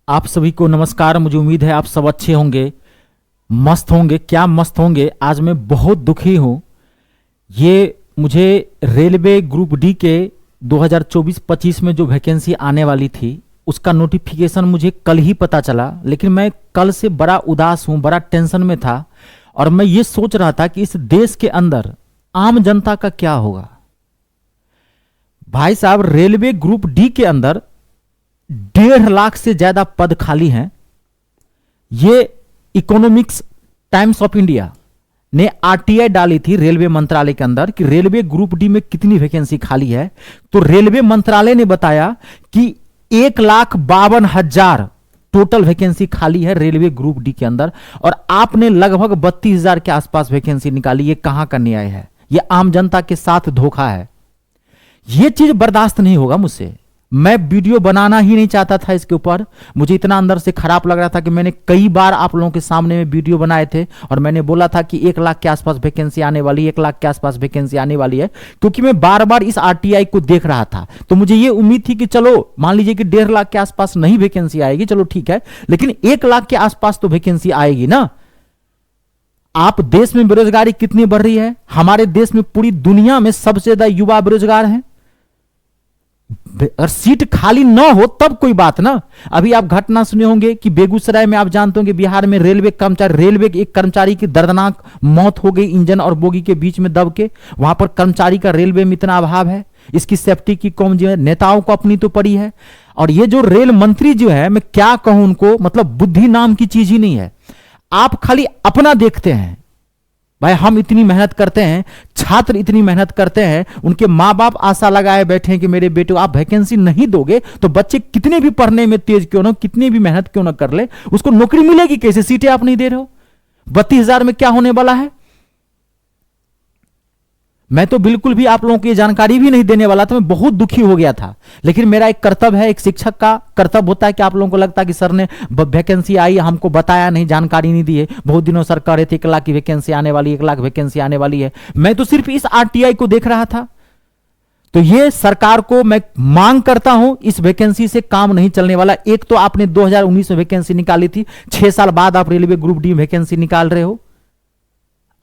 आप सभी को नमस्कार। मुझे उम्मीद है आप सब अच्छे होंगे, मस्त होंगे। क्या मस्त होंगे, आज मैं बहुत दुखी हूँ। ये मुझे रेलवे ग्रुप डी के 2024-25 में जो वैकेंसी आने वाली थी उसका नोटिफिकेशन मुझे कल ही पता चला, लेकिन मैं कल से बड़ा उदास हूँ, बड़ा टेंशन में था और मैं ये सोच रहा था कि इस देश के अंदर आम जनता का क्या होगा। भाई साहब, रेलवे ग्रुप डी के अंदर 1.5 लाख से ज्यादा पद खाली हैं। ये इकोनॉमिक्स टाइम्स ऑफ इंडिया ने आरटीआई डाली थी रेलवे मंत्रालय के अंदर कि रेलवे ग्रुप डी में कितनी वैकेंसी खाली है। तो रेलवे मंत्रालय ने बताया कि 1,52,000 टोटल वैकेंसी खाली है रेलवे ग्रुप डी के अंदर, और आपने लगभग 32,000 के आसपास वैकेंसी निकाली। ये कहां का न्याय है? ये आम जनता के साथ धोखा है। ये चीज बर्दाश्त नहीं होगा मुझसे। मैं वीडियो बनाना ही नहीं चाहता था इसके ऊपर। मुझे इतना अंदर से खराब लग रहा था कि मैंने कई बार आप लोगों के सामने में वीडियो बनाए थे और मैंने बोला था कि 1 लाख के आसपास वैकेंसी आने वाली है, 1 लाख के आसपास वैकेंसी आने वाली है, क्योंकि मैं बार बार इस आरटीआई को देख रहा था। तो मुझे ये उम्मीद थी कि चलो मान लीजिए कि 1.5 लाख के आसपास नहीं वैकेंसी आएगी, चलो ठीक है, लेकिन 1 लाख के आसपास तो वैकेंसी आएगी ना। आप देश में बेरोजगारी कितनी बढ़ रही है? हमारे देश में पूरी दुनिया में सबसे ज्यादा युवा बेरोजगार हैं। अगर सीट खाली ना हो तब कोई बात ना। अभी आप घटना सुने होंगे कि बेगूसराय में, आप जानते होंगे, बिहार में रेलवे के एक कर्मचारी की दर्दनाक मौत हो गई इंजन और बोगी के बीच में दब के। वहां पर कर्मचारी का रेलवे में इतना अभाव है, इसकी सेफ्टी की कौन जो है, नेताओं को अपनी तो पड़ी है। और ये जो रेल मंत्री जो है, मैं क्या कहूं उनको, मतलब बुद्धि नाम की चीज ही नहीं है। आप खाली अपना देखते हैं। भाई, हम इतनी मेहनत करते हैं, छात्र इतनी मेहनत करते हैं, उनके मां बाप आशा लगाए बैठे हैं कि मेरे बेटे, आप वैकेंसी नहीं दोगे तो बच्चे कितने भी पढ़ने में तेज क्यों ना, कितनी भी मेहनत क्यों ना कर ले, उसको नौकरी मिलेगी कैसे? सीटें आप नहीं दे रहे हो। 32,000 में क्या होने वाला है? मैं तो बिल्कुल भी आप लोगों को ये जानकारी भी नहीं देने वाला था। मैं बहुत दुखी हो गया था, लेकिन मेरा एक कर्तव्य है, एक शिक्षक का कर्तव्य होता है कि आप लोगों को लगता है कि सर ने वैकेंसी आई, हमको बताया नहीं, जानकारी नहीं दी है। बहुत दिनों सर कह रहे थे 1 लाख की वैकेंसी आने वाली, 1 लाख वैकेंसी आने वाली है। मैं तो सिर्फ इस आरटीआई को देख रहा था। तो ये सरकार को मैं मांग करता हूं, इस वैकेंसी से काम नहीं चलने वाला। एक तो आपने 2019 में वैकेंसी निकाली थी, 6 साल बाद आप रेलवे ग्रुप डी वैकेंसी निकाल रहे हो,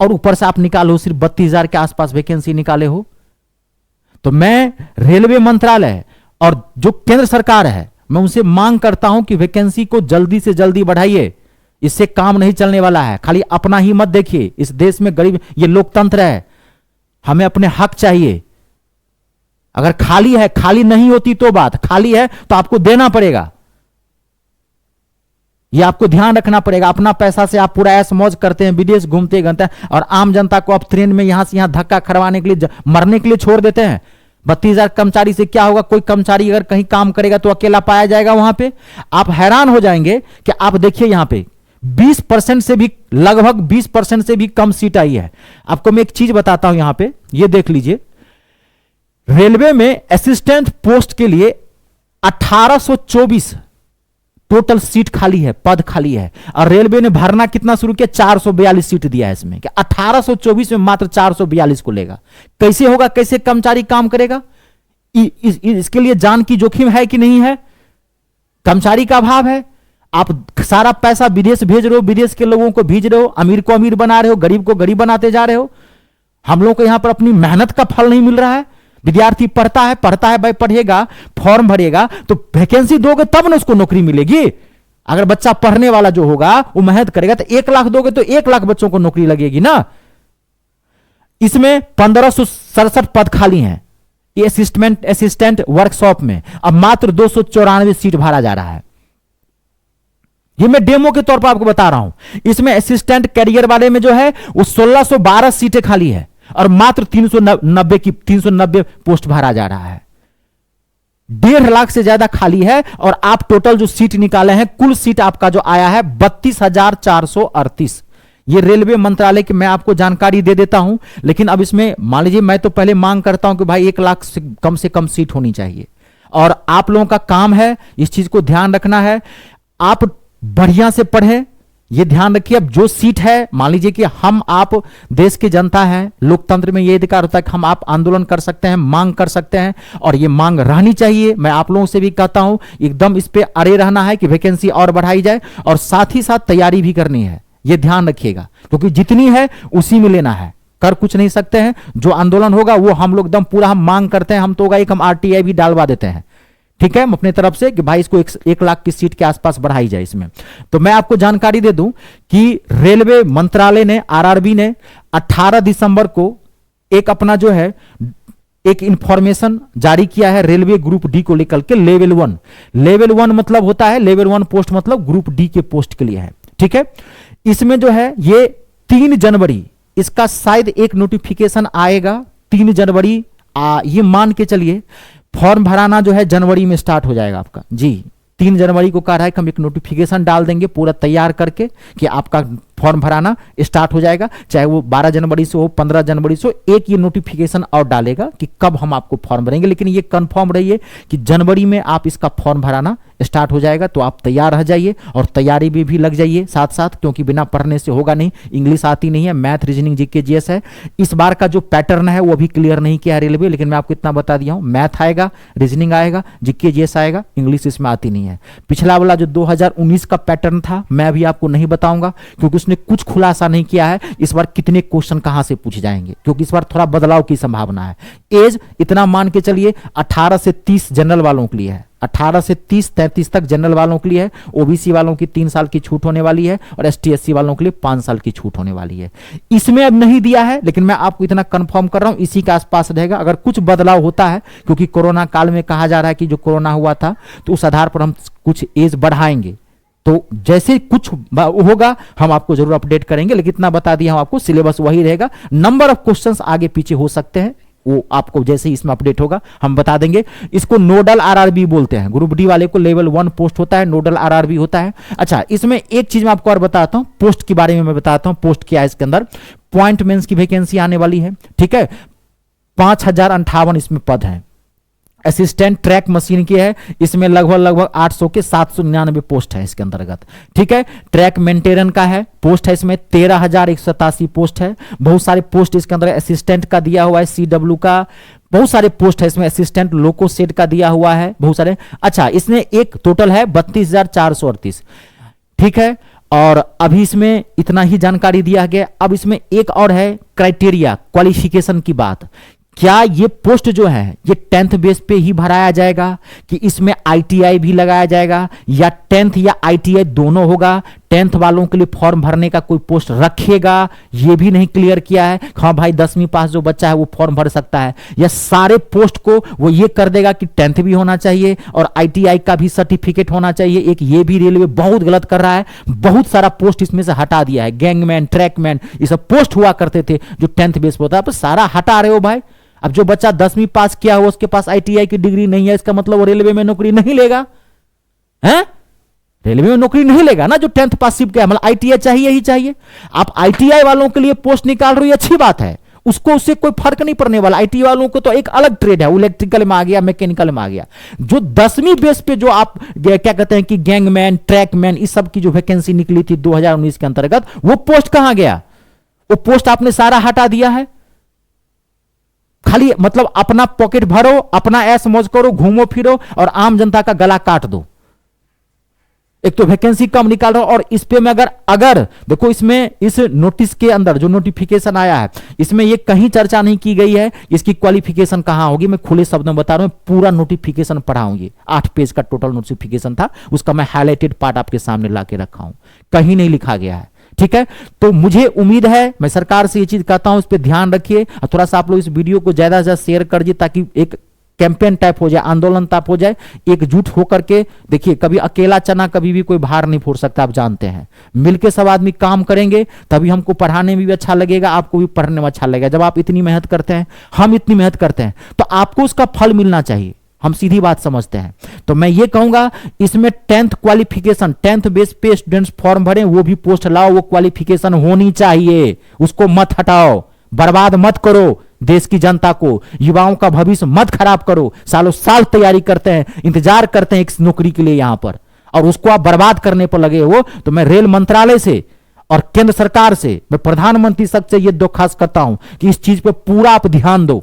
और ऊपर से आप निकालो सिर्फ 32,000 के आसपास वैकेंसी निकाले हो। तो मैं रेलवे मंत्रालय और जो केंद्र सरकार है, मैं उनसे मांग करता हूं कि वैकेंसी को जल्दी से जल्दी बढ़ाइए। इससे काम नहीं चलने वाला है। खाली अपना ही मत देखिए। इस देश में गरीब, ये लोकतंत्र है, हमें अपने हक चाहिए। अगर खाली है, खाली नहीं होती तो बात, खाली है तो आपको देना पड़ेगा। ये आपको ध्यान रखना पड़ेगा। अपना पैसा से आप पूरा ऐश मौज करते हैं, विदेश घूमते घंटे, और आम जनता को आप ट्रेन में यहां से यहां धक्का खड़वाने के लिए, मरने के लिए छोड़ देते हैं। 32,000 कर्मचारी से क्या होगा? कोई कर्मचारी अगर कहीं काम करेगा तो अकेला पाया जाएगा वहां पे। आप हैरान हो जाएंगे कि आप देखिए यहां पे 20% से भी, लगभग 20% से भी कम सीट आई है। आपको मैं एक चीज बताता हूं, यहां पे ये देख लीजिए। रेलवे में असिस्टेंट पोस्ट के लिए 1824 टोटल सीट खाली है, पद खाली है, और रेलवे ने भरना कितना शुरू किया? 442 सीट दिया है इसमें। कि 1824 में मात्र 442 को लेगा। कैसे होगा? कैसे कर्मचारी काम करेगा? इसके लिए जान की जोखिम है कि नहीं है? कर्मचारी का अभाव है। आप सारा पैसा विदेश भेज रहे हो, विदेश के लोगों को भेज रहे हो, अमीर को अमीर बना रहे हो, गरीब को गरीब बनाते जा रहे हो। हम लोग को यहां पर अपनी मेहनत का फल नहीं मिल रहा है। विद्यार्थी पढ़ता है भाई, पढ़ेगा, फॉर्म भरेगा तो वैकेंसी दोगे तब ना उसको नौकरी मिलेगी। अगर बच्चा पढ़ने वाला जो होगा वो मेहनत करेगा तो 1 लाख दोगे तो 1 लाख बच्चों को नौकरी लगेगी ना। इसमें 1567 पद खाली हैं ये असिस्टेंट वर्कशॉप में। अब मात्र 294 सीट भरा जा रहा है। ये मैं डेमो के तौर पर आपको बता रहा हूं। इसमें असिस्टेंट कैरियर वाले में जो है वो 1612 सीटें खाली है और मात्र 390 पोस्ट भरा जा रहा है। 1.5 लाख से ज्यादा खाली है, और आप टोटल जो सीट निकाले हैं, कुल सीट आपका जो आया है 32,438। ये रेलवे मंत्रालय की मैं आपको जानकारी दे देता हूं। लेकिन अब इसमें मान लीजिए, मैं तो पहले मांग करता हूं कि भाई 1 लाख से कम सीट होनी चाहिए, और आप लोगों का काम है इस चीज को ध्यान रखना है। आप बढ़िया से पढ़ें, ये ध्यान रखिए। अब जो सीट है, मान लीजिए कि हम आप देश की जनता है, लोकतंत्र में ये अधिकार होता है कि हम आप आंदोलन कर सकते हैं, मांग कर सकते हैं, और ये मांग रहनी चाहिए। मैं आप लोगों से भी कहता हूं एकदम इस पे अड़े रहना है कि वैकेंसी और बढ़ाई जाए, और साथ ही साथ तैयारी भी करनी है, ये ध्यान रखिएगा, क्योंकि जितनी है उसी में लेना है, कर कुछ नहीं सकते हैं। जो आंदोलन होगा वो हम लोग एकदम पूरा हम मांग करते हैं, हम तो होगा एक हम आरटीआई भी डालवा देते हैं, ठीक है, हम अपनी तरफ से कि भाई इसको 1 लाख की सीट के आसपास बढ़ाई जाए इसमें। तो मैं आपको जानकारी दे दूं कि रेलवे मंत्रालय ने, आरआरबी ने 18 दिसंबर को एक अपना जो है एक इंफॉर्मेशन जारी किया है रेलवे ग्रुप डी को लेकर के। लेवल 1, लेवल 1 मतलब होता है, लेवल 1 पोस्ट मतलब ग्रुप डी के पोस्ट के लिए है, ठीक है। इसमें जो है ये 3 जनवरी इसका शायद एक नोटिफिकेशन आएगा, 3 जनवरी। ये मान के चलिए फॉर्म भराना जो है जनवरी में स्टार्ट हो जाएगा आपका जी। 3 जनवरी को कह रहा है कि हम एक नोटिफिकेशन डाल देंगे पूरा तैयार करके कि आपका फॉर्म भराना स्टार्ट हो जाएगा, चाहे वो 12 जनवरी से हो, 15 जनवरी से हो, एक ये नोटिफिकेशन और डालेगा कि कब हम आपको फॉर्म भरेंगे। लेकिन ये कंफर्म रहिए कि जनवरी में आप इसका फॉर्म भराना स्टार्ट हो जाएगा। तो आप तैयार रह जाइए और तैयारी में भी लग जाइए साथ साथ, क्योंकि बिना पढ़ने से होगा नहीं। इंग्लिश आती नहीं है, मैथ, रीजनिंग, जीके, जीएस है। इस बार का जो पैटर्न है वो अभी क्लियर नहीं किया है रेलवे, लेकिन मैं आपको इतना बता दिया हूं, मैथ आएगा, रीजनिंग आएगा, जीके, जीएस आएगा, इंग्लिश इसमें आती नहीं है। पिछला वाला जो 2019 का पैटर्न था मैं अभी आपको नहीं बताऊंगा, क्योंकि उसने कुछ खुलासा नहीं किया है इस बार कितने क्वेश्चन कहां से पूछे जाएंगे, क्योंकि इस बार थोड़ा बदलाव की संभावना है। एज इतना मान के चलिए 18 से 30 जनरल वालों के लिए है, 18 से 30-33 तक जनरल वालों के लिए है। ओबीसी वालों की 3 साल की छूट होने वाली है और एसटी एससी वालों के लिए 5 साल की छूट होने वाली है। इसमें अब नहीं दिया है, लेकिन मैं आपको इतना कंफर्म कर रहा हूं इसी के आसपास रहेगा। अगर कुछ बदलाव होता है, क्योंकि कोरोना काल में कहा जा रहा है कि जो कोरोना हुआ था तो उस आधार पर हम कुछ एज बढ़ाएंगे, तो जैसे कुछ होगा हम आपको जरूर अपडेट करेंगे। लेकिन इतना बता दिया हम आपको, सिलेबस वही रहेगा। नंबर ऑफ क्वेश्चंस आगे पीछे हो सकते हैं, वो आपको जैसे ही इसमें अपडेट होगा हम बता देंगे। इसको नोडल आरआरबी बोलते हैं। ग्रुप डी वाले को लेवल 1 पोस्ट होता है, नोडल आरआरबी होता है। अच्छा, इसमें एक चीज मैं आपको और बताता हूं, पोस्ट के बारे में मैं बताता हूं। पोस्ट क्या है इसके अंदर, पॉइंट मेंस की वैकेंसी आने वाली है, ठीक है। 5058 इसमें पद हैं। असिस्टेंट ट्रैक मशीन की है, इसमें लगभग 800 के 799 पोस्ट है इसके अंतर्गत, ठीक है। ट्रैक मेंटेनर का है पोस्ट है इसमें 13,187 पोस्ट है। बहुत सारे पोस्ट इसके अंदर असिस्टेंट का दिया हुआ है, सीडब्ल्यू का बहुत सारे पोस्ट है इसमें, असिस्टेंट लोको सेट का दिया हुआ है बहुत सारे। अच्छा, इसमें एक टोटल है 32,438, ठीक है। और अभी इसमें इतना ही जानकारी दिया गया। अब इसमें एक और है क्राइटेरिया, क्वालिफिकेशन की बात। क्या ये पोस्ट जो है ये 10th बेस पे ही भराया जाएगा कि इसमें आईटीआई भी लगाया जाएगा, या 10th या आईटीआई दोनों होगा? 10th वालों के लिए फॉर्म भरने का कोई पोस्ट रखेगा, ये भी नहीं क्लियर किया है। हाँ भाई 10वीं पास जो बच्चा है वो फॉर्म भर सकता है, या सारे पोस्ट को वो ये कर देगा कि 10th भी होना चाहिए और आईटीआई का भी सर्टिफिकेट होना चाहिए। एक ये भी रेलवे बहुत गलत कर रहा है, बहुत सारा पोस्ट इसमें से हटा दिया है। गैंगमैन, ट्रैकमैन, ये सब पोस्ट हुआ करते थे जो 10th बेस पे होता है, अब सारा हटा रहे हो भाई। अब जो बच्चा 10वीं पास किया हो उसके पास आईटीआई की डिग्री नहीं है, इसका मतलब वो रेलवे में नौकरी नहीं लेगा, हैं? रेलवे में नौकरी नहीं लेगा ना जो 10th पास सिर्फ क्या, मतलब आईटीआई चाहिए ही चाहिए। आप आईटीआई वालों के लिए पोस्ट निकाल रहे हो, अच्छी बात है, उसको उससे कोई फर्क नहीं पड़ने वाला। आईटी वालों को तो एक अलग ट्रेड है, इलेक्ट्रिकल में आ गया, मैकेनिकल में आ गया। जो 10वीं बेस पे जो आप क्या कहते हैं कि गैंगमैन, ट्रैकमैन, इस सब की जो वैकेंसी निकली थी 2019 के अंतर्गत, वो पोस्ट कहां गया? वो पोस्ट आपने सारा हटा दिया है। खाली मतलब अपना पॉकेट भरो, अपना ऐश मौज करो, घूमो फिरो और आम जनता का गला काट दो। एक तो वैकेंसी कम निकाल रहा हो, और इस पे में अगर देखो, इसमें इस नोटिस के अंदर जो नोटिफिकेशन आया है इसमें ये कहीं चर्चा नहीं की गई है इसकी क्वालिफिकेशन कहां होगी। मैं खुले शब्दों में बता रहा हूं, पूरा नोटिफिकेशन पढ़ा हूं। ये 8 पेज का टोटल नोटिफिकेशन था, उसका मैं हाईलाइटेड पार्ट आपके सामने ला के रखा हूं, कहीं नहीं लिखा गया है, ठीक है। तो मुझे उम्मीद है, मैं सरकार से ये चीज कहता हूं, इस पे ध्यान रखिए और थोड़ा सा आप लोग इस वीडियो को ज्यादा से ज्यादा शेयर कर दीजिए, ताकि एक कैंपेन टाइप हो जाए, आंदोलन टाइप हो जाए, एकजुट होकर के। देखिए, कभी अकेला चना कभी भी कोई भार नहीं फोड़ सकता, आप जानते हैं। मिलके सब आदमी काम करेंगे तभी हमको पढ़ाने में भी अच्छा लगेगा, आपको भी पढ़ने में अच्छा लगेगा। जब आप इतनी मेहनत करते हैं, हम इतनी मेहनत करते हैं, तो आपको उसका फल मिलना चाहिए। हम सीधी बात समझते हैं। तो मैं ये कहूंगा, इसमें 10th क्वालिफिकेशन, 10th बेस पे स्टूडेंट्स फॉर्म भरें, वो भी पोस्ट लाओ, वो क्वालिफिकेशन होनी चाहिए, उसको मत हटाओ, बर्बाद मत करो देश की जनता को, युवाओं का भविष्य मत खराब करो। सालों साल तैयारी करते हैं, इंतजार करते हैं एक नौकरी के लिए, यहां पर और उसको आप बर्बाद करने पर लगे हो, तो मैं रेल मंत्रालय से और केंद्र सरकार से, मैं प्रधानमंत्री तक से यह दरख्वास्त करता हूं कि इस चीज पे पूरा आप ध्यान दो।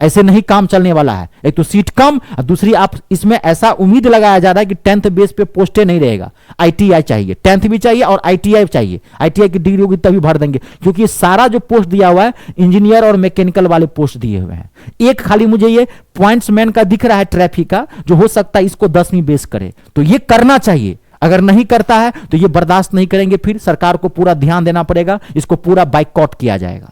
ऐसे नहीं काम चलने वाला है। एक तो सीट कम और दूसरी आप इसमें ऐसा उम्मीद लगाया जा रहा है कि 10th बेस पे पोस्टें नहीं रहेगा, आईटीआई चाहिए, 10th भी चाहिए और आईटीआई चाहिए, आईटीआई की डिग्री होगी तभी भर देंगे, क्योंकि ये सारा जो पोस्ट दिया हुआ है इंजीनियर और मैकेनिकल वाले पोस्ट दिए हुए हैं। एक खाली मुझे ये पॉइंट्समैन का दिख रहा है ट्रैफिक का, जो हो सकता है इसको 10वीं बेस करे, तो ये करना चाहिए। अगर नहीं करता है तो ये बर्दाश्त नहीं करेंगे, फिर सरकार को पूरा ध्यान देना पड़ेगा, इसको पूरा बाइकआउट किया जाएगा।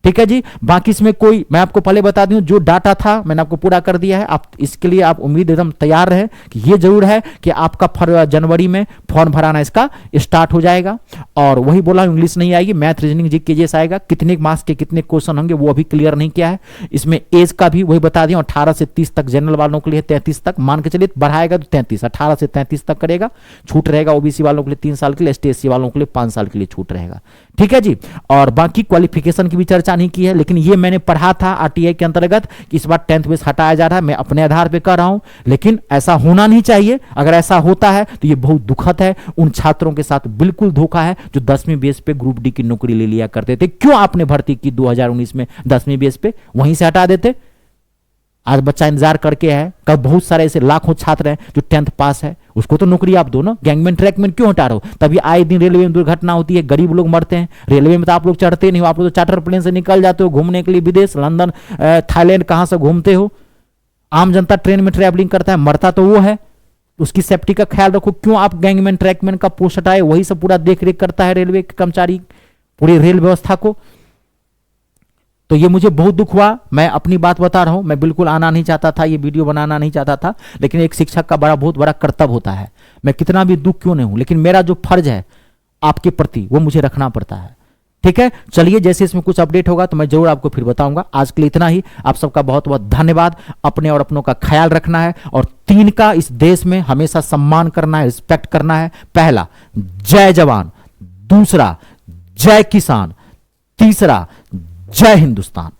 ठीक है जी। बाकी इसमें कोई, मैं आपको पहले बता दूं, जो डाटा था मैंने आपको पूरा कर दिया है। आप इसके लिए आप उम्मीद एकदम तैयार रहे कि ये जरूर है कि आपका जनवरी में फॉर्म भराना इसका स्टार्ट हो जाएगा। और वही बोला, इंग्लिश नहीं आएगी, मैथ रीजनिंग जीके जैसा आएगा। कितने मार्क्स के कितने क्वेश्चन होंगे वो अभी क्लियर नहीं किया है। इसमें एज का भी वही बता दिया, 18 से 30 तक जनरल वालों के लिए, 33 तक मान के चलिए, बढ़ाएगा तो 33, 18 से 33 तक करेगा। छूट रहेगा ओबीसी वालों के लिए 3 साल के लिए, एसटी एससी वालों के लिए 5 साल के लिए छूट रहेगा। ठीक है जी। और बाकी क्वालिफिकेशन की भी चर्चा नहीं की है, लेकिन ये मैंने पढ़ा था आरटीआई के अंतर्गत कि इस बार 10th बेस हटाया जा रहा है। मैं अपने आधार पे कर रहा हूं, लेकिन ऐसा होना नहीं चाहिए। अगर ऐसा होता है तो ये बहुत दुखद है, उन छात्रों के साथ बिल्कुल धोखा है जो 10वीं बेस पे ग्रुप डी की नौकरी ले लिया करते थे। क्यों आपने भर्ती की 2019 में 10वीं बेस पे, वहीं से हटा देते। आज बच्चा इंतजार करके है, कल बहुत सारे ऐसे लाखों छात्र हैं जो 10th पास है, उसको तो नौकरी आप दो ना। गैंगमैन ट्रैकमैन क्यों हटा रहे हो? तभी आए दिन रेलवे में दुर्घटना होती है, गरीब लोग मरते हैं। रेलवे में तो आप लोग चढ़ते नहीं हो, आप लोग तो चार्टर प्लेन से निकल जाते हो घूमने के लिए विदेश, लंदन, थाईलैंड, कहां से घूमते हो। आम जनता ट्रेन में ट्रैवलिंग करता है, मरता तो वो है, उसकी सेफ्टी का ख्याल रखो। क्यों आप गैंगमैन ट्रैकमैन का पोस्ट हटाए? वही सब पूरा देख रेख करता है रेलवे के कर्मचारी, पूरी रेल व्यवस्था को। तो ये मुझे बहुत दुख हुआ। मैं अपनी बात बता रहा हूं, मैं बिल्कुल आना नहीं चाहता था, ये वीडियो बनाना नहीं चाहता था, लेकिन एक शिक्षक का बहुत बड़ा कर्तव्य होता है। मैं कितना भी दुख क्यों नहीं हूं, लेकिन मेरा जो फर्ज है आपके प्रति वो मुझे रखना पड़ता है। ठीक है, चलिए, जैसे इसमें कुछ अपडेट होगा तो मैं जरूर आपको फिर बताऊंगा। आज के लिए इतना ही। आप सबका बहुत बहुत धन्यवाद। अपने और अपनों का ख्याल रखना है और 3 का इस देश में हमेशा सम्मान करना है, रिस्पेक्ट करना है। पहला, जय जवान। दूसरा, जय किसान। तीसरा, जय हिंदुस्तान।